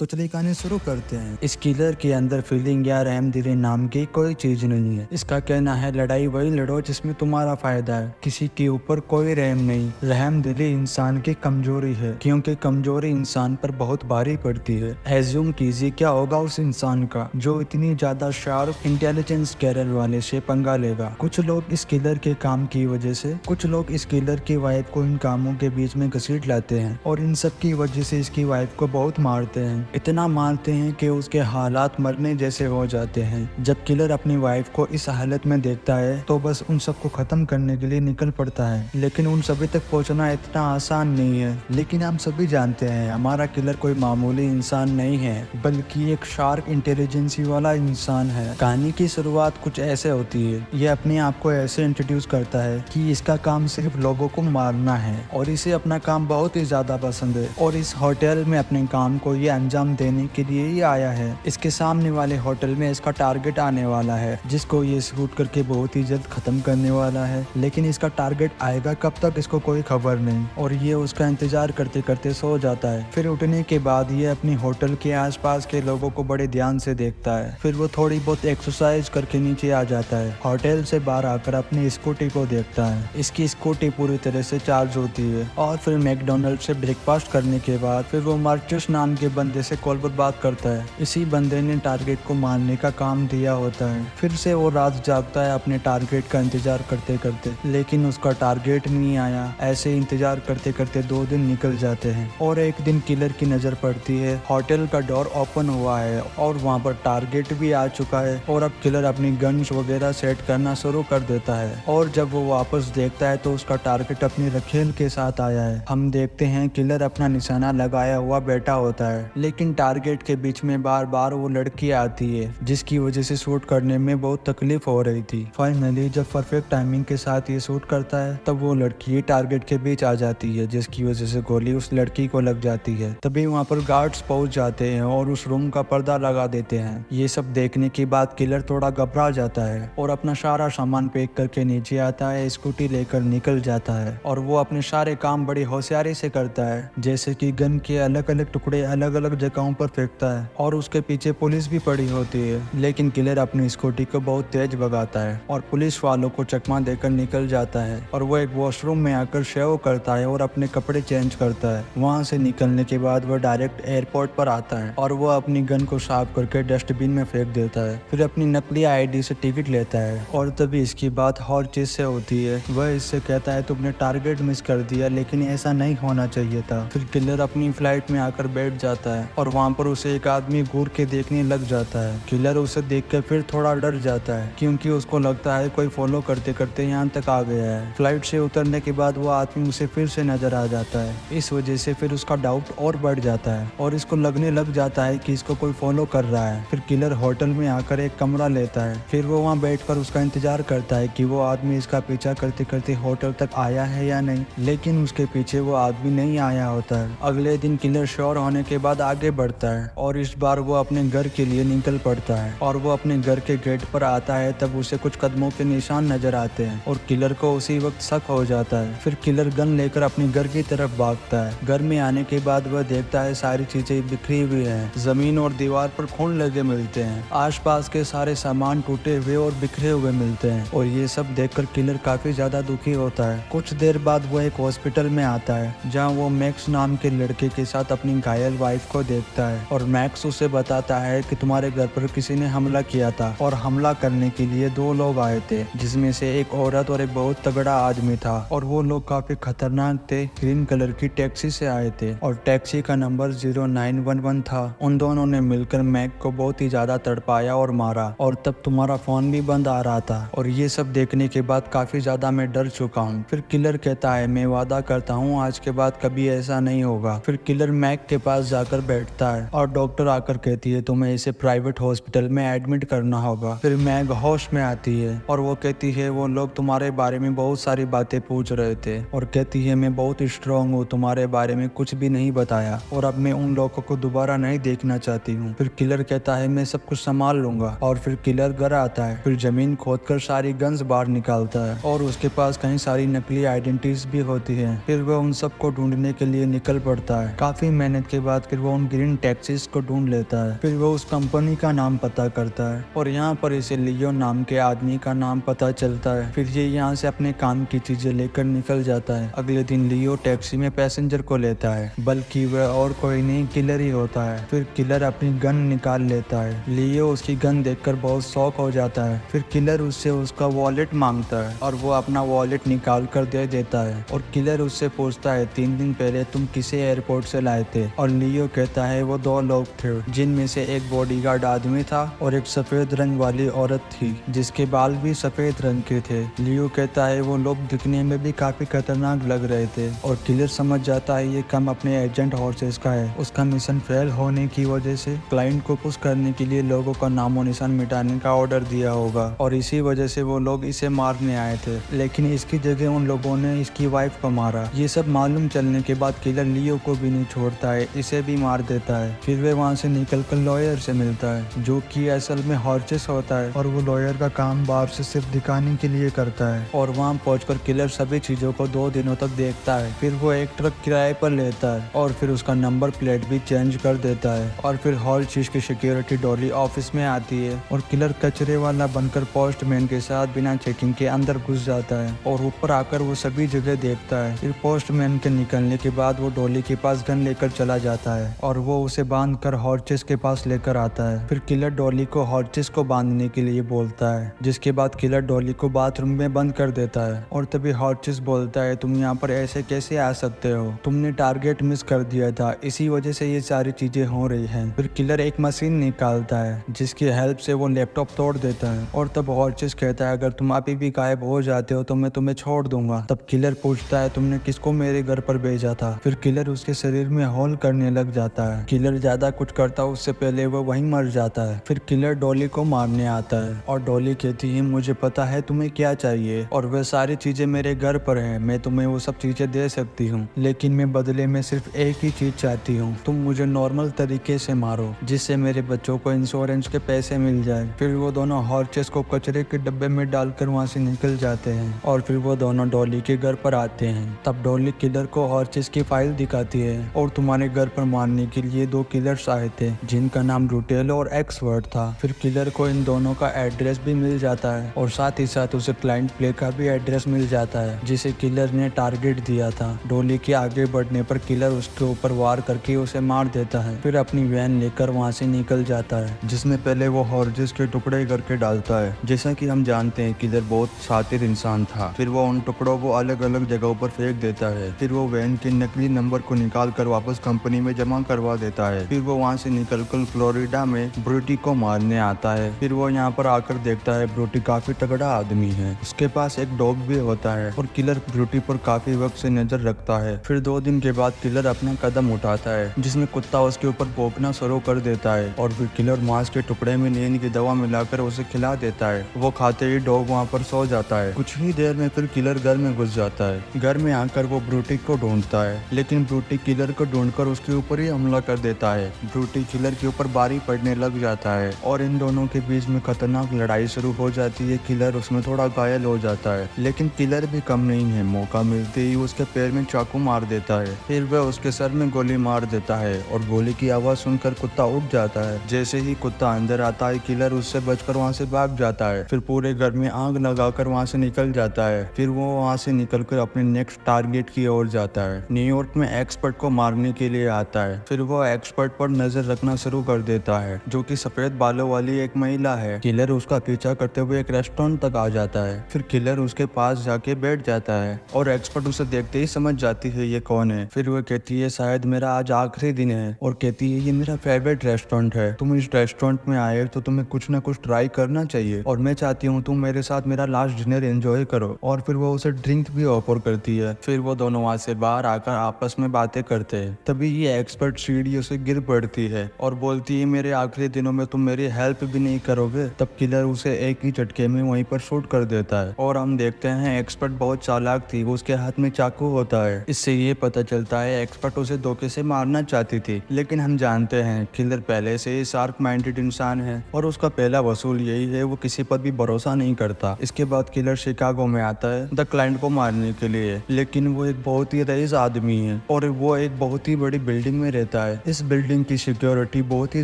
तो चलिए कहानी शुरू करते हैं। इस किलर के अंदर फीलिंग या रहमदिली नाम की कोई चीज नहीं है। इसका कहना है लड़ाई वही लड़ो जिसमें तुम्हारा फायदा है, किसी के ऊपर कोई रहम नहीं। रहमदिली इंसान की कमजोरी है, क्योंकि कमजोरी इंसान पर बहुत भारी पड़ती है। एज्यूम कीजिए क्या होगा उस इंसान का जो इतनी ज्यादा शार्प इंटेलिजेंस कैरियर वाले से पंगा लेगा। कुछ लोग इस किलर के काम की वजह से, कुछ लोग इस किलर की वाइफ को इन कामों के बीच में घसीट लाते हैं और इन सब की वजह से इसकी वाइफ को बहुत मारते हैं। इतना मारते हैं कि उसके हालात मरने जैसे हो जाते हैं। जब किलर अपनी वाइफ को इस हालत में देखता है तो बस उन सबको खत्म करने के लिए निकल पड़ता है, लेकिन उन सभी तक पहुंचना इतना आसान नहीं है। लेकिन हम सभी जानते हैं हमारा किलर कोई मामूली इंसान नहीं है, बल्कि एक शार्प इंटेलिजेंसी वाला इंसान है। कहानी की शुरुआत कुछ ऐसे होती है। ये अपने आप को ऐसे इंट्रोड्यूस करता है कि इसका काम सिर्फ लोगों को मारना है और इसे अपना काम बहुत ही ज्यादा पसंद है और इस होटल में अपने काम को ये अंजाम देने के लिए ही आया है। इसके सामने वाले होटल में इसका टारगेट आने वाला है, जिसको ये शूट करके बहुत ही जल्द खत्म करने वाला है। लेकिन इसका टारगेट आएगा कब तक इसको कोई खबर नहीं और ये उसका इंतजार करते करते सो जाता है। फिर उठने के बाद ये अपनी होटल के आसपास के लोगों को बड़े ध्यान से देखता है। फिर वो थोड़ी बहुत एक्सरसाइज करके नीचे आ जाता है। होटल से बाहर आकर अपनी स्कूटी को देखता है। इसकी स्कूटी पूरी तरह से चार्ज होती है और फिर मैकडोनल्ड से ब्रेकफास्ट करने के बाद फिर वो मार्चस नाम के बंदे से कॉल पर बात करता है। इसी बंदे ने टारगेट को मारने का काम दिया होता है। फिर से वो रात जागता है अपने टारगेट का इंतजार करते करते, लेकिन उसका टारगेट नहीं आया। ऐसे इंतजार करते करते 2 दिन निकल जाते हैं और एक दिन किलर की नजर पड़ती है। होटल का डोर ओपन हुआ है और वहाँ पर टारगेट भी आ चुका है और अब किलर अपनी गन्स वगैरह सेट करना शुरू कर देता है। और जब वो वापस देखता है तो उसका टारगेट अपनी रखेल के साथ आया है। हम देखते हैं किलर अपना निशाना लगाया हुआ बैठा होता है, लेकिन टारगेट के बीच में बार बार वो लड़की आती है, जिसकी वजह से शूट करने में बहुत तकलीफ हो रही थी। फाइनली जब परफेक्ट टाइमिंग के साथ ये शूट करता है तब वो लड़की टारगेट के बीच आ जाती है, जिसकी वजह से गोली उस लड़की को लग जाती है। तभी वहाँ पर गार्ड्स पहुंच जाते हैं और उस रूम का पर्दा लगा देते हैं। ये सब देखने के बाद किलर थोड़ा घबरा जाता है और अपना सारा सामान पैक करके नीचे आता है, स्कूटी लेकर निकल जाता है और वो अपने सारे काम बड़ी होशियारी से करता है, जैसे कि गन के अलग अलग टुकड़े अलग अलग जगहों पर फेंकता है और उसके पीछे पुलिस भी पड़ी होती है। लेकिन किलर अपनी स्कूटी को बहुत तेज भगाता है और पुलिस वालों को चकमा देकर निकल जाता है और वो एक वॉशरूम में आकर शेव करता है और अपने कपड़े चेंज करता है। वहाँ से निकलने के बाद वो डायरेक्ट एयरपोर्ट पर आता है और वो अपनी गन को साफ करके डस्टबिन में फेंक देता है। फिर अपनी नकली आईडी से टिकट लेता है और तभी इसकी बात और चीज से होती है। वह इससे कहता है तुमने टारगेट मिस कर दिया, लेकिन ऐसा नहीं होना चाहिए था। फिर किलर अपनी फ्लाइट में आकर बैठ जाता है और वहाँ पर उसे एक आदमी घूर के देखने लग जाता है। किलर उसे देखकर फिर थोड़ा डर जाता है, क्योंकि उसको लगता है कोई फॉलो करते करते यहाँ तक आ गया है। फ्लाइट से उतरने के बाद वो आदमी उसे फिर से नजर आ जाता है। इस वजह से फिर उसका डाउट और बढ़ जाता है और इसको लगने लग जाता है कि इसको कोई फॉलो कर रहा है। फिर किलर होटल में आकर एक कमरा लेता है। फिर वो वहाँ बैठकर उसका इंतजार करता है कि वो आदमी इसका पीछा करते करते होटल तक आया है या नहीं, लेकिन उसके पीछे वो आदमी नहीं आया होता है। अगले दिन किलर श्योर होने के बाद आगे बढ़ता है और इस बार वो अपने घर के लिए निकल पड़ता है और वो अपने घर के गेट पर आता है। तब उसे कुछ कदमों के निशान नजर आते हैं और किलर को उसी वक्त शक हो जाता है। फिर किलर गन लेकर अपने घर की तरफ भागता है। घर में आने के बाद वह देखता है सारी चीजें बिखरी हुई हैं। जमीन और दीवार पर खून लगे मिलते हैं। आसपास के सारे सामान टूटे हुए और बिखरे हुए मिलते हैं और ये सब देखकर किलर काफी ज्यादा दुखी होता है। कुछ देर बाद वो एक हॉस्पिटल में आता है, जहाँ वो मैक्स नाम के लड़के के साथ अपनी घायल वाइफ को देखता है और मैक्स उसे बताता है कि तुम्हारे घर पर किसी ने हमला किया था और हमला करने के लिए 2 लोग आए थे, जिसमें से एक औरत और एक बहुत तगड़ा आदमी था और वो लोग काफी खतरनाक थे। ग्रीन कलर की टैक्सी से आए थे और टैक्सी का नंबर 0911 था। उन दोनों ने मिलकर मैक को बहुत ही ज्यादा तड़पाया और मारा और तब तुम्हारा फोन भी बंद आ रहा था। और ये सब देखने के बाद काफी ज्यादा मैं डर चुका हूँ। फिर किलर कहता है मैं वादा करता हूँ आज के बाद कभी ऐसा नहीं होगा। फिर किलर मैक के पास जाकर बैठता है और डॉक्टर आकर कहती है तुम्हें इसे प्राइवेट हॉस्पिटल में एडमिट करना होगा। फिर मैग होश में आती है और वो कहती है वो लोग तुम्हारे बारे में बहुत सारी बातें पूछ रहे थे और कहती है मैं बहुत स्ट्रांग हूँ, तुम्हारे बारे में कुछ भी नहीं बताया और अब मैं उन लोगों को दोबारा नहीं देखना चाहती हूँ। फिर किलर कहता है मैं सब कुछ संभाल लूंगा और फिर किलर घर आता है। फिर जमीन खोदकर सारी गन्स बाहर निकालता है और उसके पास कई सारी नकली आइडेंटिटीज भी होती है। फिर वह उन सबको ढूंढने के लिए निकल पड़ता है। काफी मेहनत के बाद फिर वो उन ग्रीन टैक्सीज को ढूंढ लेता है। फिर वो उस कंपनी का नाम पता करता है और यहाँ पर इसे लियो नाम के आदमी का नाम पता चलता है। फिर ये यहाँ से अपने काम की चीजें लेकर निकल जाता है। अगले दिन लियो टैक्सी में पैसेंजर को लेता है, बल्कि वह और कोई नहीं किलर ही होता है। फिर किलर अपनी गन निकाल लेता है। लियो उसकी गन देखकर बहुत शॉक हो जाता है। फिर किलर उससे उसका वॉलेट मांगता है और वो अपना वॉलेट निकाल कर दे देता है और किलर उससे पूछता है 3 दिन पहले तुम किसे एयरपोर्ट से लाए थे। और लियो कहता है वो 2 लोग थे, जिनमें से एक बॉडीगार्ड आदमी था और एक सफेद रंग वाली औरत थी जिसके बाल भी सफेद रंग के थे। लियो कहता है वो लोग दिखने में भी काफी खतरनाक लग रहे थे और किलर समझ जाता है ये काम अपने एजेंट हॉर्सेस का है। उसका मिशन फेल होने की वजह से क्लाइंट को पुश करने के लिए लोगों का नामो निशान मिटाने का ऑर्डर दिया होगा और इसी वजह से वो लोग इसे मारने आए थे, लेकिन इसकी जगह उन लोगों ने इसकी वाइफ को मारा। ये सब मालूम चलने के बाद किलर लियो को भी नहीं छोड़ता है, इसे भी मार देता है। फिर वे वहाँ से निकलकर लॉयर से मिलता है जो कि असल में हॉर्चेस होता है और वो लॉयर का काम बाहर से सिर्फ दिखाने के लिए करता है। और वहाँ पहुंचकर किलर सभी चीजों को 2 दिनों तक देखता है। फिर वो एक ट्रक किराए पर लेता है और फिर उसका नंबर प्लेट भी चेंज कर देता है। और फिर हर चीज की सिक्योरिटी डॉली ऑफिस में आती है और किलर कचरे वाला बनकर पोस्टमैन के साथ बिना चेकिंग के अंदर घुस जाता है और ऊपर आकर वो सभी जगह देखता है। फिर पोस्टमैन के निकलने के बाद वो डॉली के पास गन लेकर चला जाता है और वो उसे बांध कर हॉर्चेस के पास लेकर आता है। फिर किलर डॉली को हॉर्चेस को बांधने के लिए बोलता है, जिसके बाद किलर डॉली को बाथरूम में बंद कर देता है। और तभी हॉर्चेस बोलता है तुम यहाँ पर ऐसे कैसे आ सकते हो, तुमने टारगेट मिस कर दिया था, इसी वजह से ये सारी चीजें हो रही हैं। फिर किलर एक मशीन निकालता है जिसकी हेल्प से वो लैपटॉप तोड़ देता है और तब हॉर्चेस कहता है अगर तुम अभी भी गायब हो जाते हो तो मैं तुम्हें छोड़ दूंगा। तब किलर पूछता है तुमने किसको मेरे घर पर भेजा था। फिर किलर उसके शरीर में होल करने लग जाता है। किलर ज्यादा कुछ करता उससे पहले वो वहीं मर जाता है। फिर किलर डॉली को मारने आता है और डॉली कहती है मुझे पता है तुम्हें क्या चाहिए और वह सारी चीजें मेरे घर पर हैं, मैं तुम्हें वो सब चीजें दे सकती हूँ, लेकिन मैं बदले में सिर्फ एक ही चीज चाहती हूँ, तुम मुझे नॉर्मल तरीके से मारो जिससे मेरे बच्चों को इंश्योरेंस के पैसे मिल जाए। फिर वो दोनों हॉर्चेस को कचरे के डब्बे में डालकर वहाँ से निकल जाते हैं और फिर वो दोनों डॉली के घर पर आते हैं। तब डॉली किलर को हॉर्चेस की फाइल दिखाती है और तुम्हारे घर पर मारने के लिए 2 किलर्स आए थे जिनका नाम रूटेलो और एक्सवर्ट था। फिर किलर को इन दोनों का एड्रेस भी मिल जाता है और साथ ही साथ उसे क्लाइंट प्ले का भी एड्रेस मिल जाता है जिसे किलर ने टारगेट दिया था। डॉली के आगे बढ़ने पर किलर उसके ऊपर वार करके उसे मार देता है। फिर अपनी वैन लेकर वहाँ से निकल जाता है जिसमें पहले वो हॉर्चेस के टुकड़े करके डालता है। जैसा कि हम जानते हैं किलर बहुत शातिर इंसान था। फिर वो उन टुकड़ों को अलग अलग जगहों पर फेंक देता है। फिर वो वैन के नकली नंबर को निकाल कर वापस कंपनी में जमा करवा देता है। फिर वो वहाँ से निकलकर फ्लोरिडा में ब्रूटी को मारने आता है। फिर वो यहाँ पर आकर देखता है ब्रूटी काफी तगड़ा आदमी है, उसके पास एक डॉग भी होता है और किलर ब्रूटी पर काफी वक्त से नजर रखता है। फिर 2 दिन के बाद किलर अपना कदम उठाता है जिसमें कुत्ता उसके ऊपर भौंकना शुरू कर देता है और फिर किलर मांस के टुकड़े में नींद की दवा मिलाकर उसे खिला देता है। वो खाते ही डॉग वहाँ पर सो जाता है। कुछ ही देर में फिर किलर घर में घुस जाता है। घर में आकर वो ब्रूटी को ढूंढता है, लेकिन ब्रूटी किलर को ढूंढकर उसके ऊपर ही हमला कर देता है। ब्रूटी किलर के ऊपर भारी पड़ने लग जाता है और इन दोनों के बीच में खतरनाक लड़ाई शुरू हो जाती है। किलर उसमें थोड़ा घायल हो जाता है, लेकिन किलर भी कम नहीं है, मौका मिलते ही उसके पैर में चाकू मार देता है। फिर वह उसके सर में गोली मार देता है और गोली की आवाज सुनकर कुत्ता उठ जाता है। जैसे ही कुत्ता अंदर आता है किलर उससे बचकर वहाँ से भाग जाता है। फिर पूरे घर में आग लगाकर वहाँ से निकल जाता है। फिर वो वहाँ से निकलकर अपने नेक्स्ट टारगेट की ओर जाता है। न्यूयॉर्क में एक्सपर्ट को मारने के लिए आता है। फिर वो एक्सपर्ट पर नजर रखना शुरू कर देता है जो कि सफेद बालों वाली एक महिला है। किलर उसका पीछा करते हुए एक रेस्टोरेंट तक आ जाता है। फिर किलर उसके पास जाके बैठ जाता है और एक्सपर्ट उसे देखते ही समझ जाती है ये कौन है। फिर वो कहती है शायद मेरा आज आखिरी दिन है और कहती है ये मेरा फेवरेट रेस्टोरेंट है, तुम इस रेस्टोरेंट में आए तो तुम्हें कुछ ना कुछ ट्राई करना चाहिए और मैं चाहती हूँ तुम मेरे साथ मेरा लास्ट डिनर एंजॉय करो। और फिर वो उसे ड्रिंक भी ऑफर करती है। फिर वो दोनों वहाँ से बाहर आकर आपस में बातें करते हैं। तभी ये एक्सपर्ट सीढ़ियों से गिर पड़ती है और बोलती है मेरे आखिरी दिनों में तुम मेरी हेल्प भी नहीं करोगे। तब किलर उसे एक ही झटके में वहीं पर शूट कर देता है और हम देखते हैं एक्सपर्ट बहुत चालाक थी, उसके हाथ में चाकू होता है। इससे ये पता चलता है एक्सपर्ट उसे धोखे से मारना चाहती थी, लेकिन हम जानते हैं किलर पहले से ही शार्प माइंडेड इंसान है और उसका पहला वसूल यही है, वो किसी पर भी भरोसा नहीं करता। इसके बाद किलर शिकागो में आता है द क्लाइंट को मारने के लिए, लेकिन वो एक बहुत ही रईस आदमी है और वो एक बहुत ही बड़ी बिल्डिंग में रहता कहता है इस बिल्डिंग की सिक्योरिटी बहुत ही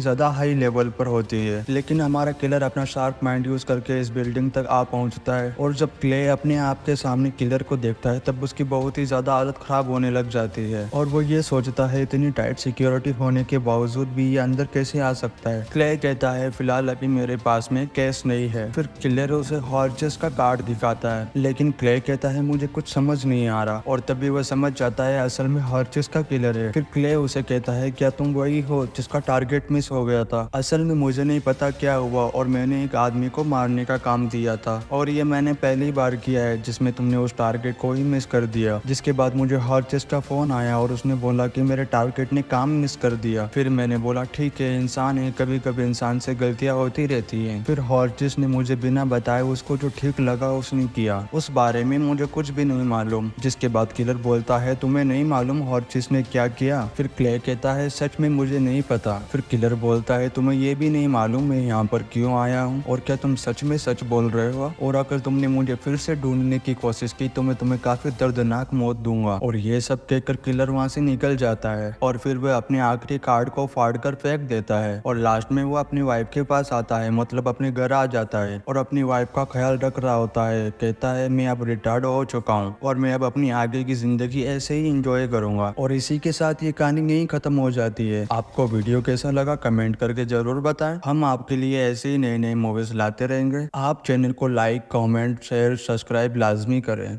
ज्यादा हाई लेवल पर होती है, लेकिन हमारा किलर अपना शार्प माइंड यूज करके इस बिल्डिंग तक आ पहुंचता है। और जब क्ले अपने आप के सामने किलर को देखता है तब उसकी बहुत ही ज्यादा हालत खराब होने लग जाती है और वो ये सोचता है इतनी टाइट सिक्योरिटी होने के बावजूद भी ये अंदर कैसे आ सकता है। क्ले कहता है फिलहाल अभी मेरे पास में कैश नहीं है। फिर किलर उसे हॉर्चेस का कार्ड दिखाता है, लेकिन क्ले कहता है मुझे कुछ समझ नहीं आ रहा और तभी वह समझ जाता है असल में हॉर्चेस का किलर है। फिर क्ले उसे कहता है क्या तुम वही हो जिसका टारगेट मिस हो गया था? असल में मुझे नहीं पता क्या हुआ और मैंने एक आदमी को मारने का काम दिया था और ये मैंने पहली बार किया है जिसमें तुमने उस टारगेट को ही मिस कर दिया। जिसके बाद मुझे हॉर्चेस का फोन आया और उसने बोला कि मेरे टारगेट ने काम मिस कर दिया। फिर मैंने बोला ठीक है, इंसान है, कभी कभी इंसान से गलतियां होती रहती हैं। फिर हॉर्चेस ने मुझे बिना बताए उसको जो ठीक लगा उसने किया, उस बारे में मुझे कुछ भी नहीं मालूम। जिसके बाद किलर बोलता है तुम्हें नहीं मालूम हॉर्चेस ने क्या किया? फिर क्ले कहता है सच में मुझे नहीं पता। फिर किलर बोलता है तुम्हें ये भी नहीं मालूम मैं यहाँ पर क्यों आया हूँ और क्या तुम सच में सच बोल रहे हो? और अगर तुमने मुझे फिर से ढूंढने की कोशिश की तो मैं तुम्हें काफी दर्दनाक मौत दूंगा। और ये सब कहकर किलर वहाँ से निकल जाता है और फिर वह अपने आखिरी कार्ड को फाड़ कर फेंक देता है और लास्ट में वो अपनी वाइफ के पास आता है, मतलब अपने घर आ जाता है और अपनी वाइफ का ख्याल रख रहा होता है। कहता है मैं अब रिटायर्ड हो चुका हूँ और मैं अब अपनी आगे की जिंदगी ऐसे ही इंजॉय करूंगा। और इसी के साथ ये कहानी यहीं खत्म हो जाती है। आपको वीडियो कैसा लगा कमेंट करके जरूर बताएं। हम आपके लिए ऐसे ही नए नए मूवीज लाते रहेंगे। आप चैनल को लाइक, कमेंट, शेयर, सब्सक्राइब लाजमी करें।